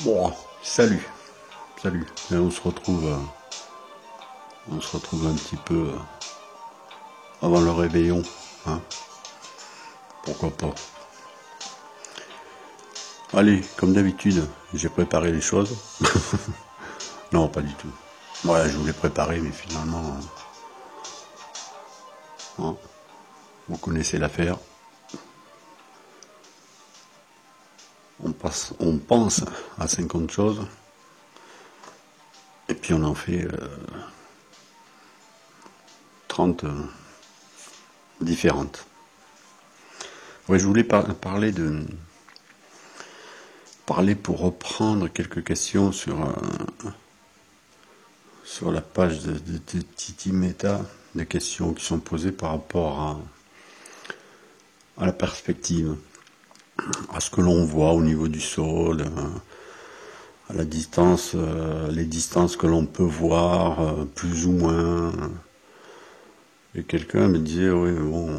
Bon, salut, salut. Et on se retrouve un petit peu avant le réveillon, hein. Pourquoi pas. Allez, comme d'habitude, j'ai préparé les choses. Non, pas du tout. Ouais, je voulais préparer, mais finalement, hein, vous connaissez l'affaire. On pense à 50 choses, et puis on en fait 30 différentes. Ouais, je voulais parler pour reprendre quelques questions sur la page de Titi Meta, des questions qui sont posées par rapport à la perspective, à ce que l'on voit au niveau du sol, à la distance, les distances que l'on peut voir, plus ou moins. Et quelqu'un me disait, oui, bon,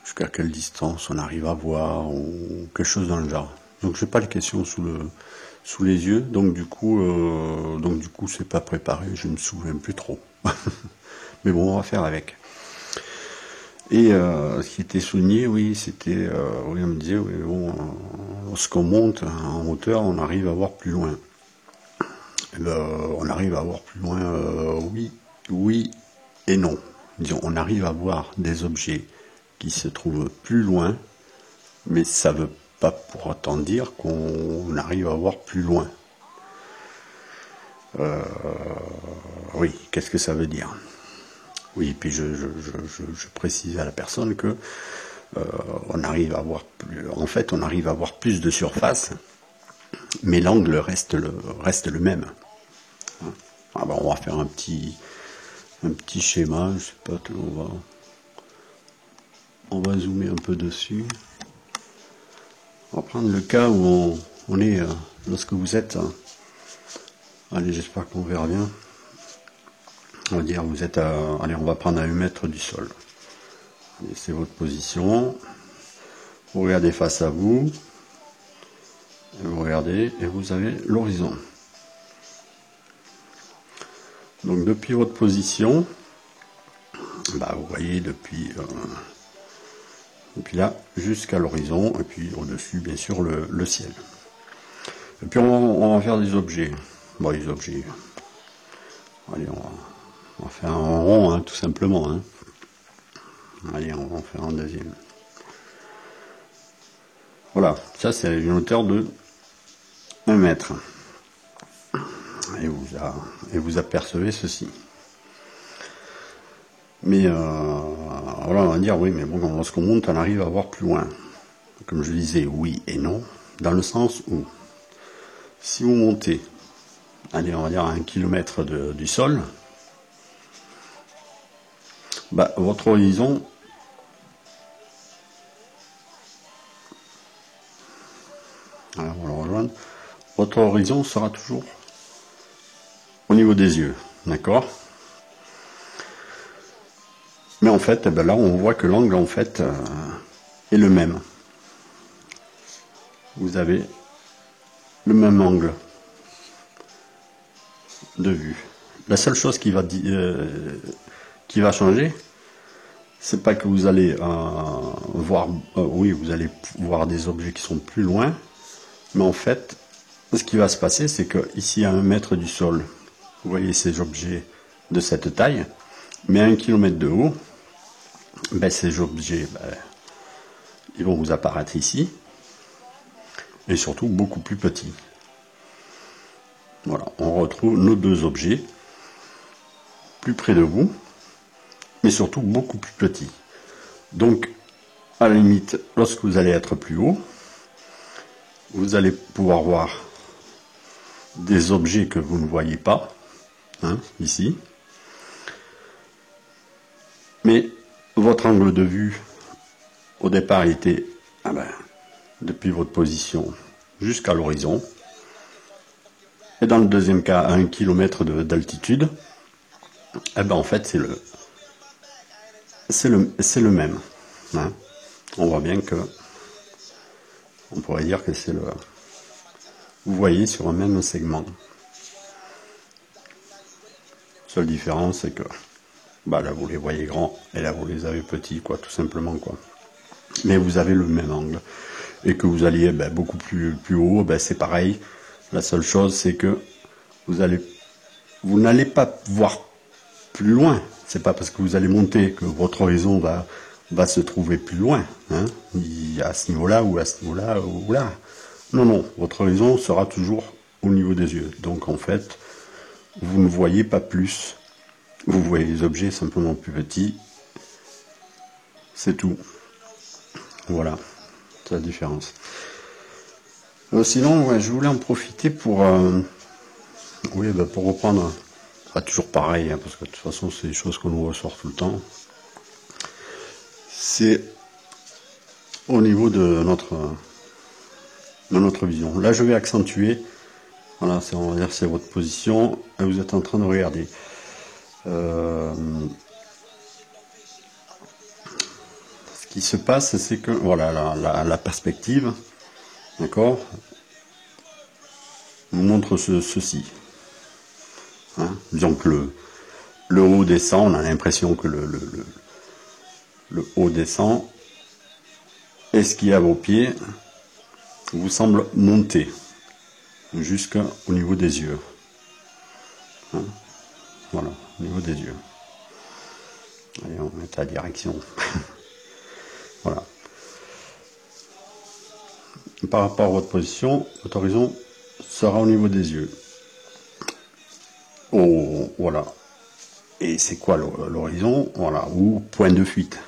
jusqu'à quelle distance on arrive à voir, ou quelque chose dans le genre. Donc j'ai pas les questions sous les yeux, donc du coup c'est pas préparé, je me souviens plus trop. Mais bon, on va faire avec. Et ce qui était souligné, oui, c'était, oui, on me disait, oui, bon, lorsqu'on monte en hauteur, on arrive à voir plus loin. Et ben, on arrive à voir plus loin, oui et non. Disons, on arrive à voir des objets qui se trouvent plus loin, mais ça veut pas pour autant dire qu'on arrive à voir plus loin. Oui, qu'est-ce que ça veut dire? Oui, puis je précise à la personne que on arrive à voir plus. En fait, on arrive à voir plus de surface, mais l'angle reste le même. Ah ben, on va faire un petit schéma. Je sais pas, on va zoomer un peu dessus. On va prendre le cas où on est lorsque vous êtes. Allez, j'espère qu'on verra bien. On va dire vous êtes allez, on va prendre à 1 mètre du sol. C'est votre position. Vous regardez face à vous. Et vous regardez et vous avez l'horizon. Donc depuis votre position, bah, vous voyez depuis là jusqu'à l'horizon, et puis au-dessus bien sûr le ciel. Et puis on va faire des objets. Bon, les objets. Allez, on va faire un rond, hein, tout simplement. Hein. Allez, on va en faire un deuxième. Voilà, ça c'est une hauteur de 1 mètre. Et vous apercevez ceci. Mais voilà, on va dire, oui, mais bon, lorsqu'on monte, on arrive à voir plus loin. Comme je disais, oui et non, dans le sens où, si vous montez, allez, on va dire à 1 kilomètre du sol, bah, votre horizon, alors on va le rejoindre, votre horizon sera toujours au niveau des yeux, d'accord? Mais en fait, eh ben là, on voit que l'angle, en fait, est le même. Vous avez le même angle de vue. La seule chose qui va changer, c'est pas que vous allez voir, oui, vous allez voir des objets qui sont plus loin, mais en fait, ce qui va se passer, c'est que ici, à 1 mètre du sol, vous voyez ces objets de cette taille, mais à 1 kilomètre de haut, ben, ces objets, ben, ils vont vous apparaître ici, et surtout beaucoup plus petits. Voilà, on retrouve nos deux objets plus près de vous, mais surtout beaucoup plus petits. Donc, à la limite, lorsque vous allez être plus haut, vous allez pouvoir voir des objets que vous ne voyez pas, hein, ici. Mais votre angle de vue, au départ, était depuis votre position jusqu'à l'horizon. Et dans le deuxième cas, à 1 kilomètre d'altitude, eh ben, en fait, c'est le même. Hein. On voit bien que on pourrait dire que c'est vous voyez sur un même segment. Seule différence, c'est que bah là vous les voyez grands et là vous les avez petits, quoi, tout simplement, quoi. Mais vous avez le même angle. Et que vous alliez beaucoup plus haut, c'est pareil. La seule chose, c'est que vous n'allez pas voir plus loin. C'est pas parce que vous allez monter que votre horizon va se trouver plus loin, hein, à ce niveau-là ou à ce niveau-là ou là. Non, non, votre horizon sera toujours au niveau des yeux. Donc en fait, vous ne voyez pas plus. Vous voyez les objets simplement plus petits. C'est tout. Voilà, c'est la différence. Sinon, ouais, je voulais en profiter pour reprendre, pas toujours pareil, hein, parce que de toute façon, c'est des choses qu'on nous ressort tout le temps. C'est au niveau de notre vision. Là, je vais accentuer. Voilà, on va dire c'est votre position. Et vous êtes en train de regarder. Ce qui se passe, c'est que voilà la perspective, d'accord, nous montre ceci. Hein, disons que le haut descend, on a l'impression que le haut descend, et ce qui est à vos pieds vous semble monter jusqu'au niveau des yeux. Hein, voilà, au niveau des yeux. Allez, on met la direction. Voilà. Par rapport à votre position, votre horizon sera au niveau des yeux. Oh, voilà. Et c'est quoi l'horizon? Voilà, ou point de fuite.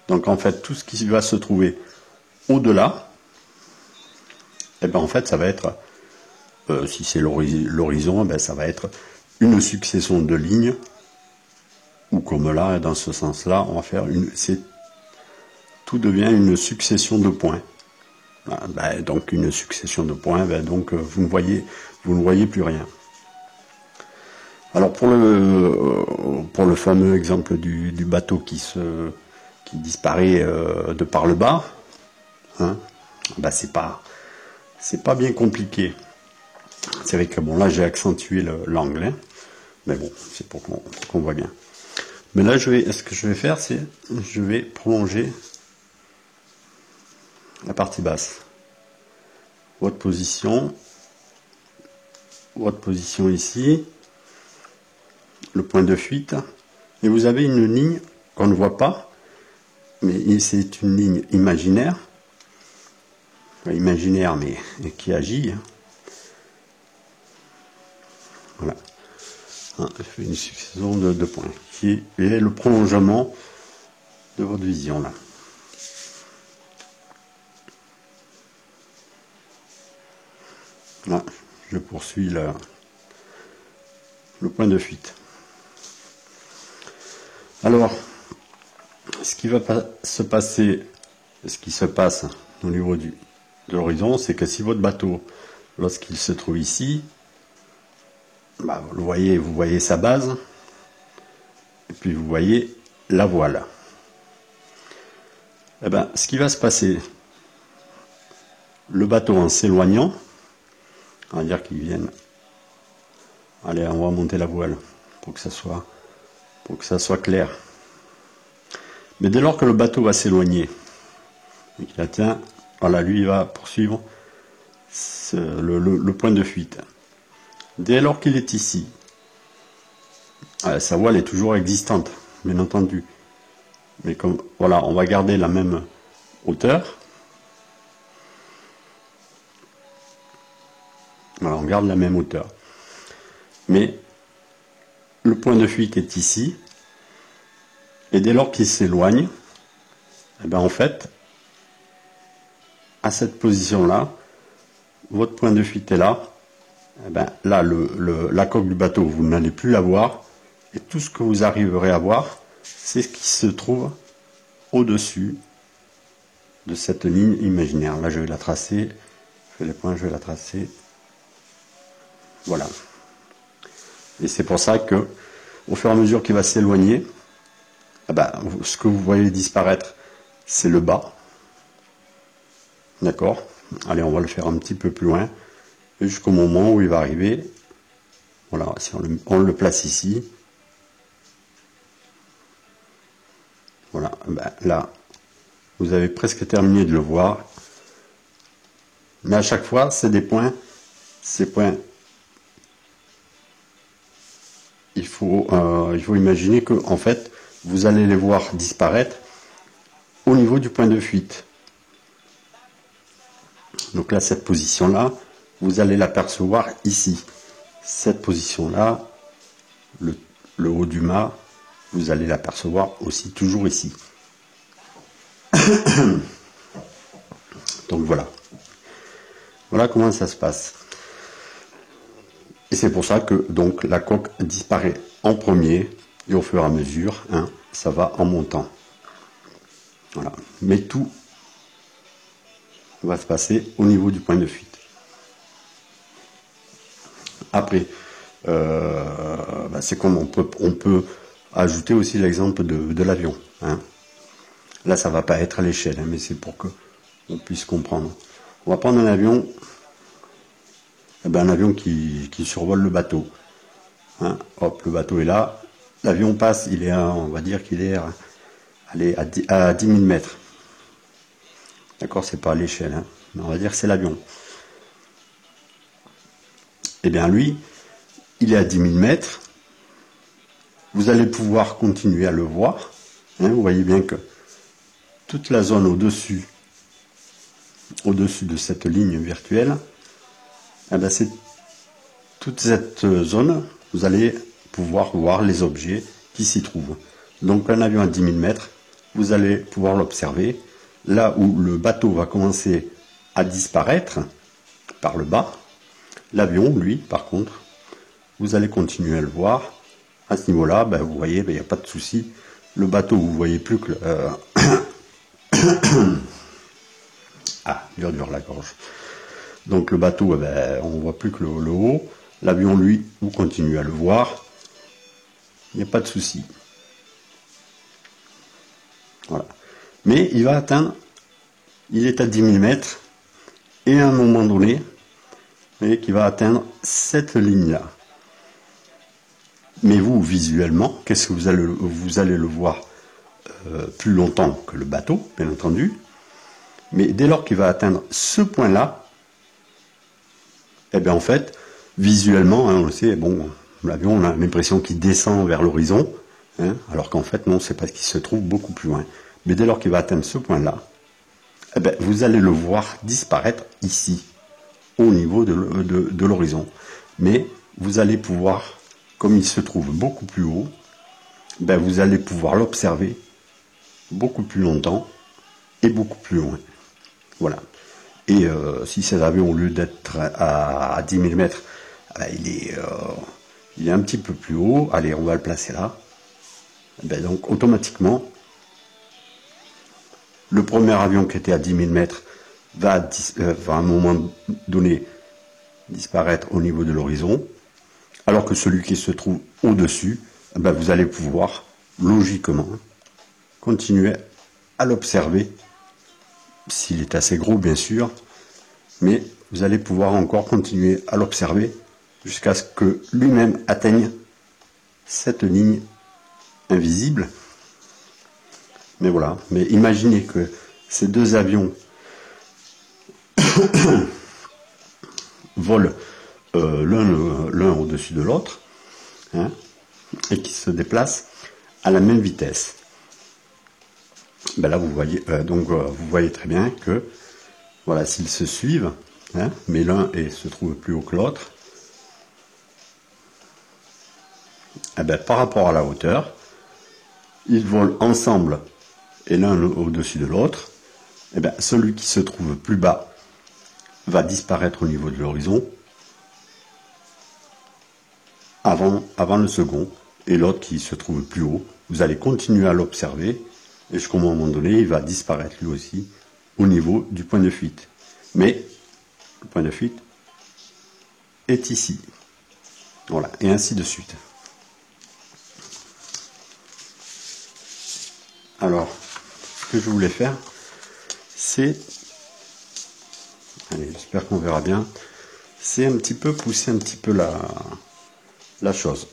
Donc en fait, tout ce qui va se trouver au-delà, en fait, ça va être, si c'est l'horizon, ça va être une succession de lignes, ou comme là, dans ce sens-là, on va faire tout devient une succession de points. Donc une succession de points, donc vous ne voyez plus rien. Alors pour le fameux exemple du bateau qui disparaît de par le bas, hein, c'est pas bien compliqué. C'est vrai que là j'ai accentué l'angle, hein, mais bon, c'est pour qu'on voit bien. Mais là ce que je vais faire, c'est je vais prolonger la partie basse. Votre position ici, le point de fuite, et vous avez une ligne qu'on ne voit pas, mais c'est une ligne imaginaire, mais qui agit. Voilà. Je fais une succession de points, qui est le prolongement de votre vision là. Là, je poursuis le point de fuite. Alors, ce qui se passe au niveau de l'horizon, c'est que si votre bateau, lorsqu'il se trouve ici, vous voyez sa base, et puis vous voyez la voile. Ce qui va se passer, le bateau en s'éloignant, on va dire qu'il vienne. Allez, on va monter la voile pour que ça soit clair. Mais dès lors que le bateau va s'éloigner, et qu'il atteint, lui il va poursuivre le point de fuite. Dès lors qu'il est ici, sa voile est toujours existante, bien entendu. Mais comme on va garder la même hauteur. Voilà, on garde la même hauteur. Mais le point de fuite est ici. Et dès lors qu'il s'éloigne, en fait, à cette position-là, votre point de fuite est là. Là, la coque du bateau, vous n'allez plus la voir. Et tout ce que vous arriverez à voir, c'est ce qui se trouve au-dessus de cette ligne imaginaire. Là, je vais la tracer. Je fais les points, je vais la tracer. Voilà. Et c'est pour ça que, au fur et à mesure qu'il va s'éloigner, ce que vous voyez disparaître, c'est le bas. D'accord? Allez, on va le faire un petit peu plus loin. et jusqu'au moment où il va arriver. Voilà, si on le place ici. Voilà, ben là, vous avez presque terminé de le voir. Mais à chaque fois, c'est des points. Ces points, il faut imaginer que, en fait, vous allez les voir disparaître au niveau du point de fuite. Donc là, cette position-là, vous allez l'apercevoir ici. Cette position-là, le haut du mât, vous allez l'apercevoir aussi toujours ici. Donc voilà. Voilà comment ça se passe. Et c'est pour ça que donc la coque disparaît en premier et au fur et à mesure, hein, ça va en montant. Voilà. Mais tout va se passer au niveau du point de fuite. Après, c'est comme on peut ajouter aussi l'exemple de l'avion. Hein. Là, ça va pas être à l'échelle, hein, mais c'est pour que on puisse comprendre. On va prendre un avion, un avion qui survole le bateau. Hein. Hop, le bateau est là. L'avion passe, on va dire qu'il est à 10 000 mètres. D'accord, c'est pas à l'échelle, hein, mais on va dire que c'est l'avion. Eh bien, lui, il est à 10 000 mètres. Vous allez pouvoir continuer à le voir. Hein, vous voyez bien que toute la zone au-dessus de cette ligne virtuelle, eh bien, c'est toute cette zone, vous allez pouvoir voir les objets qui s'y trouvent. Donc un avion à 10 000 mètres, vous allez pouvoir l'observer. Là où le bateau va commencer à disparaître par le bas, l'avion, lui, par contre, vous allez continuer à le voir. À ce niveau-là, vous voyez, il n'y a pas de souci. Le bateau, vous voyez plus que... Ah, dur la gorge. Donc le bateau, on ne voit plus que le haut. L'avion, lui, vous continuez à le voir. Il n'y a pas de souci. Voilà. Mais il va atteindre, il est à 10 000 mètres, et à un moment donné, vous voyez qu'il va atteindre cette ligne-là. Mais vous, visuellement, qu'est-ce que vous allez le voir plus longtemps que le bateau, bien entendu. Mais dès lors qu'il va atteindre ce point-là, eh bien en fait, visuellement, hein, on le sait, bon, l'avion, on a l'impression qu'il descend vers l'horizon, hein, alors qu'en fait, non, c'est parce qu'il se trouve beaucoup plus loin. Mais dès lors qu'il va atteindre ce point-là, eh bien, vous allez le voir disparaître ici, au niveau de l'horizon. Mais vous allez pouvoir, comme il se trouve beaucoup plus haut, vous allez pouvoir l'observer beaucoup plus longtemps et beaucoup plus loin. Voilà. Et si cet avion, au lieu d'être à 10 000 mètres, il est un petit peu plus haut, allez, on va le placer là, donc automatiquement, le premier avion qui était à 10 000 mètres va à un moment donné disparaître au niveau de l'horizon, alors que celui qui se trouve au-dessus, vous allez pouvoir, logiquement, continuer à l'observer, s'il est assez gros bien sûr, mais vous allez pouvoir encore continuer à l'observer jusqu'à ce que lui-même atteigne cette ligne invisible. Mais voilà, mais imaginez que ces deux avions volent l'un au-dessus de l'autre, hein, et qui se déplacent à la même vitesse. Là, vous voyez, vous voyez très bien que, voilà, s'ils se suivent, hein, mais l'un se trouve plus haut que l'autre, par rapport à la hauteur, ils volent ensemble et l'un au-dessus de l'autre, celui qui se trouve plus bas va disparaître au niveau de l'horizon avant le second, et l'autre qui se trouve plus haut, vous allez continuer à l'observer, et jusqu'au moment donné, il va disparaître lui aussi au niveau du point de fuite. Mais le point de fuite est ici. Voilà, et ainsi de suite. Alors, ce que je voulais faire, c'est... Allez, j'espère qu'on verra bien. c'est un petit peu pousser un petit peu la chose.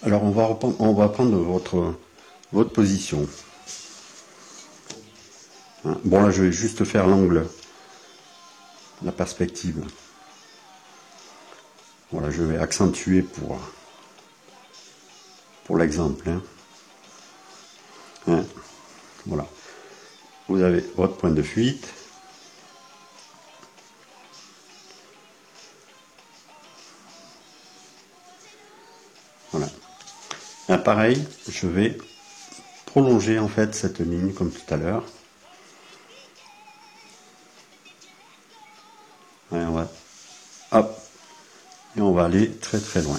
Alors on va prendre votre position. Bon là je vais juste faire l'angle, la perspective. Voilà, je vais accentuer pour l'exemple. Voilà. Vous avez votre point de fuite. Voilà. Là, pareil, je vais prolonger en fait cette ligne comme tout à l'heure. Hop. Et on va aller très très loin.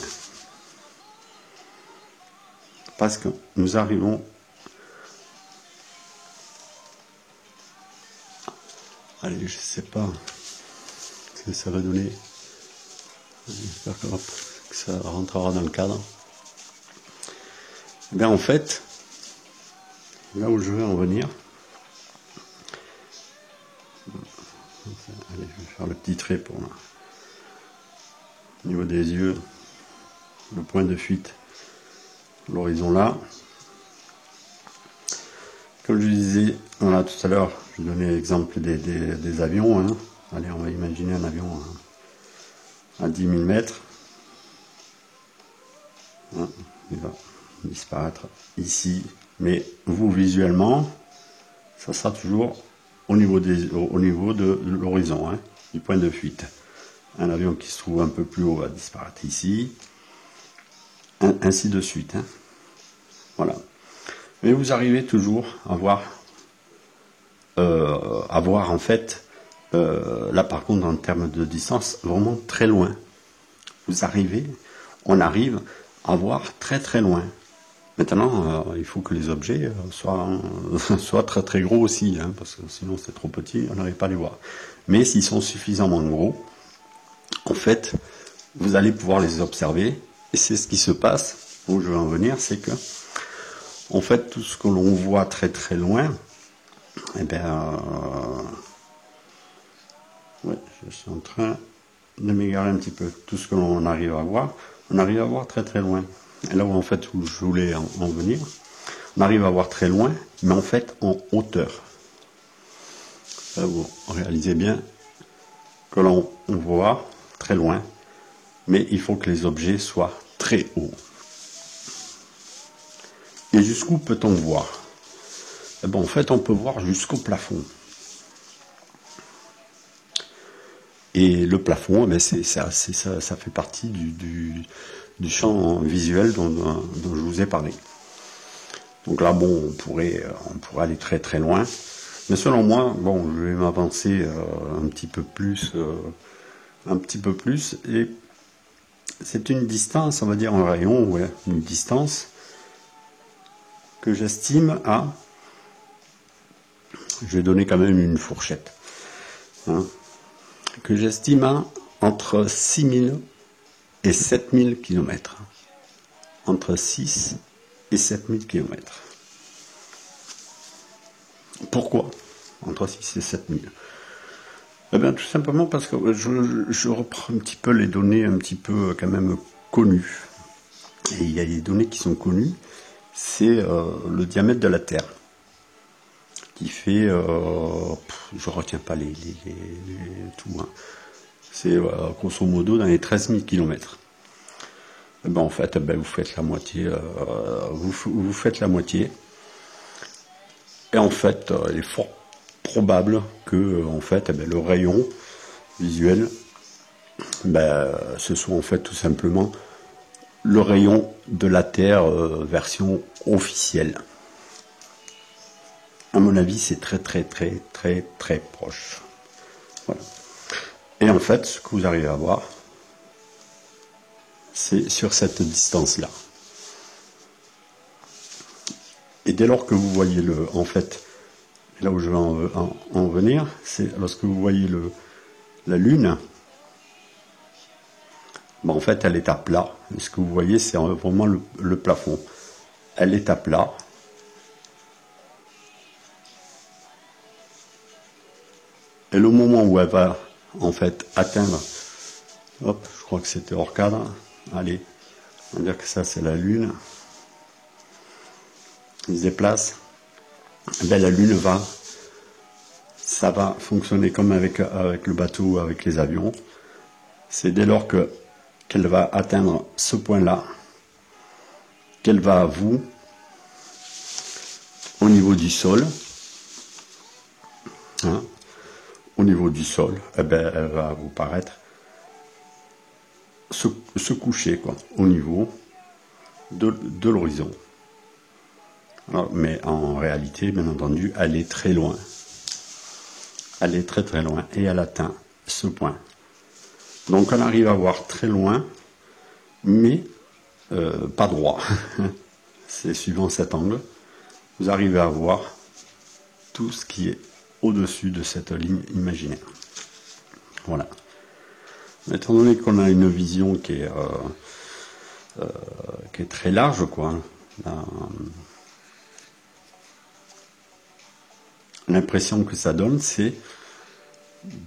Parce que nous arrivons. Allez, je sais pas ce que ça va donner. J'espère que ça rentrera dans le cadre. Eh bien en fait, là où je veux en venir, allez, je vais faire le petit trait pour là. Au niveau des yeux, le point de fuite, l'horizon là. Comme je disais, voilà, tout à l'heure, je donnais l'exemple des avions. Allez, on va imaginer un avion à 10 000 mètres. Il va disparaître ici. Mais vous, visuellement, ça sera toujours au niveau de l'horizon, du point de fuite. Un avion qui se trouve un peu plus haut va disparaître ici. Ainsi de suite. Voilà. Mais vous arrivez toujours à voir en fait, là par contre en termes de distance, vraiment très loin. On arrive à voir très très loin. Maintenant, il faut que les objets soient très très gros aussi, parce que sinon c'est trop petit, on n'arrive pas à les voir. Mais s'ils sont suffisamment gros, en fait, vous allez pouvoir les observer, et c'est ce qui se passe, où je veux en venir, c'est que en fait, tout ce que l'on voit très très loin, eh bien, je suis en train de m'égarer un petit peu. Tout ce que l'on arrive à voir, on arrive à voir très très loin. Et là où en fait où je voulais en venir, on arrive à voir très loin, mais en fait en hauteur. Là, vous réalisez bien que l'on voit très loin, mais il faut que les objets soient très hauts. Et jusqu'où peut-on voir? Eh ben, en fait, on peut voir jusqu'au plafond. Et le plafond, eh ben, ça fait partie du champ visuel dont je vous ai parlé. Donc là, bon, on pourrait aller très très loin. Mais selon moi, bon, je vais m'avancer un petit peu plus. Et c'est une distance, on va dire un rayon, une distance que j'estime à, je vais donner quand même une fourchette, que j'estime à entre 6000 et 7000 km. Entre 6 et 7000 km. Pourquoi entre 6 et 7000? Eh bien, tout simplement parce que je reprends un petit peu les données un petit peu quand même connues. Et il y a des données qui sont connues. C'est le diamètre de la Terre, qui fait, je retiens pas les tout, c'est grosso modo dans les 13 000 km. Eh ben, en fait, vous faites la moitié, vous faites la moitié, et en fait, il est fort probable que, en fait, le rayon visuel, ce soit en fait tout simplement le rayon de la Terre version officielle. À mon avis, c'est très très très très très proche. Voilà. Et en fait, ce que vous arrivez à voir, c'est sur cette distance-là. Et dès lors que vous voyez en fait, là où je vais en venir, c'est lorsque vous voyez la Lune, en fait, elle est à plat. Et ce que vous voyez, c'est vraiment le plafond. Elle est à plat. Et le moment où elle va en fait atteindre, hop, je crois que c'était hors cadre, allez, on va dire que ça c'est la Lune, il se déplace, ben, la Lune va, ça va fonctionner comme avec le bateau, avec les avions. C'est dès lors qu'elle va atteindre ce point-là, qu'elle va à vous, au niveau du sol, hein, au niveau du sol, eh ben, elle va vous paraître se coucher quoi, au niveau de l'horizon. Mais en réalité, bien entendu, elle est très loin. Elle est très très loin et elle atteint ce point. Donc on arrive à voir très loin, mais pas droit. C'est suivant cet angle, vous arrivez à voir tout ce qui est au-dessus de cette ligne imaginaire. Voilà. Étant donné qu'on a une vision qui est très large, quoi. L'impression que ça donne, c'est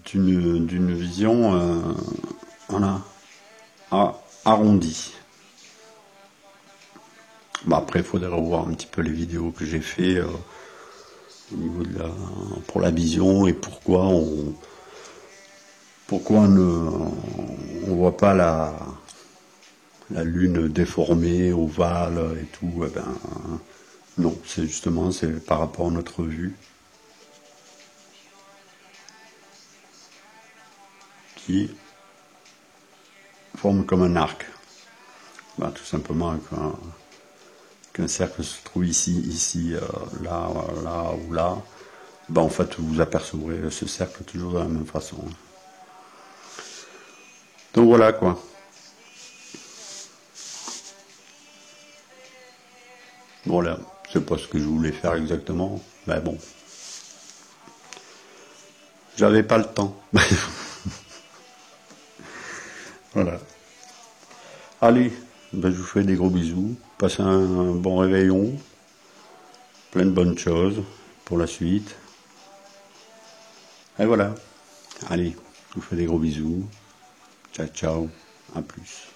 d'une vision arrondie. Bon, après, il faudrait revoir un petit peu les vidéos que j'ai fait au niveau pour la vision et pourquoi on ne voit pas la Lune déformée, ovale et tout. Eh ben, non, c'est par rapport à notre vue qui forme comme un arc. Ben, tout simplement qu'un cercle se trouve ici, là ou là. Ben, en fait, vous apercevrez ce cercle toujours de la même façon. Donc voilà quoi. Voilà, c'est pas ce que je voulais faire exactement, mais bon. J'avais pas le temps. Voilà. Allez, ben je vous fais des gros bisous. Passez un bon réveillon. Plein de bonnes choses pour la suite. Et voilà. Allez, je vous fais des gros bisous. Ciao, ciao. À plus.